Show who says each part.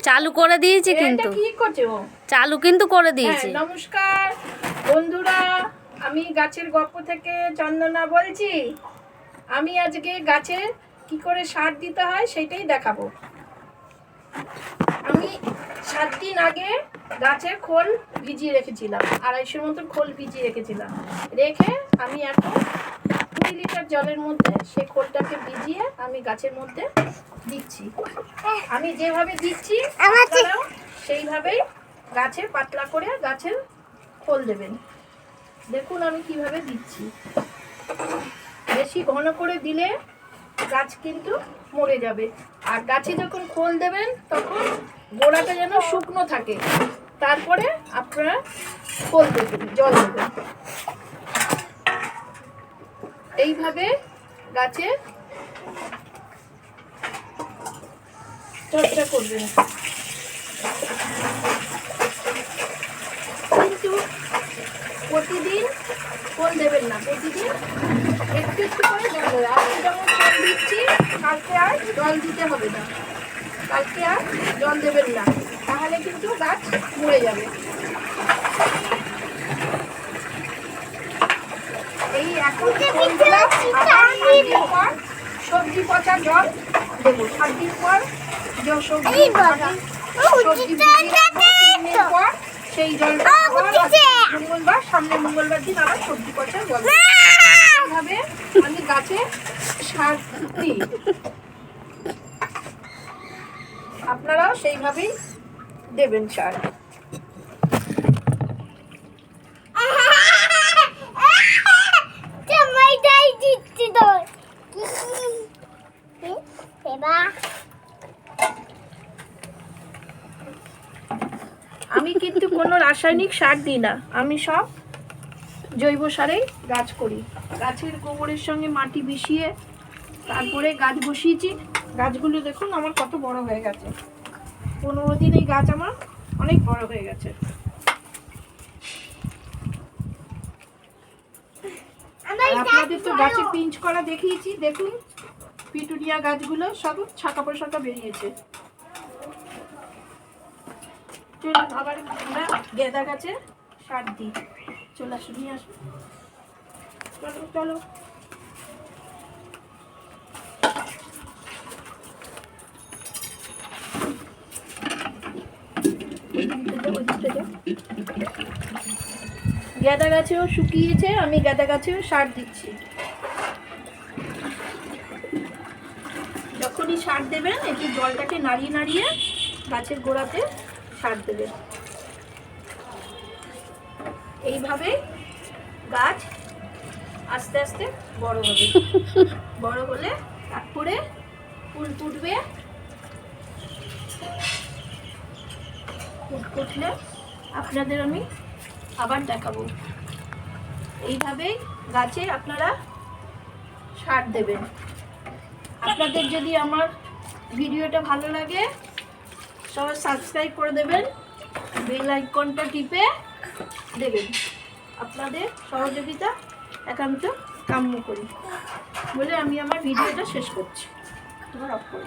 Speaker 1: চালু করে দিয়েছি কিন্তু
Speaker 2: কি করছে ও?
Speaker 1: চালু কিন্তু করে দিয়েছি।
Speaker 2: নমস্কার বন্ধুরা, আমি গাছের গল্প থেকে চন্দনা বলছি। আমি আজকে গাছে কি করে সার দিতে হয় সেটাই দেখাবো। আমি 7 দিন আগে গাছের খোল ভিজিয়ে রেখেছিলাম, 250 মতো খোল ভিজিয়ে রেখেছিলাম। রেখে আমি এখন 2 লিটার জলের মধ্যে সেই খোলটাকে ভিজিয়ে আমি গাছের মধ্যে দিচ্ছি। আমি যেভাবে দিচ্ছি আপনারাও সেইভাবেই গাছে পাতলা করে গাছের খোল দেবেন। দেখুন আমি কিভাবে দিচ্ছি। বেশি ঘন করে দিলে গাছ কিন্তু মরে যাবে। আর গাছে যখন খোল দেবেন তখন গোড়াটা যেন শুকনো থাকে, তারপরে আপনারা খোল দেবেন, জল দেবেন। এইভাবে গাছে চর্চা করবেন। কিন্তু প্রতিদিন খোল দেবেন না, প্রতিদিন একটু একটু করে জল দেবে। আজকে যেমন খোল দিচ্ছি, কালকে আর জল দিতে হবে না, কালকে আর জল দেবেন না, তাহলে কিন্তু গাছ মরে যাবে। এই এখন সবজি পচা জল দেবো, 7 দিন পর সবজি পর সেই জলটা মঙ্গলবার, সামনে মঙ্গলবার দিন আবার সবজি পচা জল। এইভাবে আমি গাছে সার দিই, আপনারাও সেইভাবেই দেবেন সার। আমি কিন্তু কোনো রাসায়নিক সার দিই না, আমি সব জৈব সারেই গাছ করি। গাছের গোবরের সঙ্গে মাটি মিশিয়ে তারপরে গাছ বসিয়েছি। গাছগুলো দেখুন আমার কত বড় হয়ে গেছে, 15 দিন এই গাছ আমার অনেক বড় হয়ে গেছে। আপনাদের তো গাছে পিঞ্চ করা দেখিয়েছি, দেখুন পিটুনিয়া গাছগুলো সব শাখা প্রশাখা বেরিয়েছে। চলুন আবার আমরা গেঁদা গাছে সার দিই। চলে আসুন, নিয়ে আসুন, চলো চলো। গেঁদা গাছেও শুকিয়েছে, আমি গেঁদা গাছেও সার দিচ্ছি। যখনই সার দেবেন একটু জলটাকে নাড়িয়ে নাড়িয়ে গাছের গোড়াতে সার দেবেন। এইভাবে গাছ আস্তে আস্তে বড় হবে। বড় হলে তারপরে ফুল ফুটবে, ফুল ফুটলে আপনাদের আমি আবার দেখাবো। এইভাবেই গাছে আপনারা সার দেবেন। আপনাদের যদি আমার ভিডিওটা ভালো লাগে সবাই সাবস্ক্রাইব করে দেবেন, বেল আইকনটা টিপে দেবেন। আপনাদের সহযোগিতা একান্ত কাম্য করি বলে আমি আমার ভিডিওটা শেষ করছি। তোমার অফ করে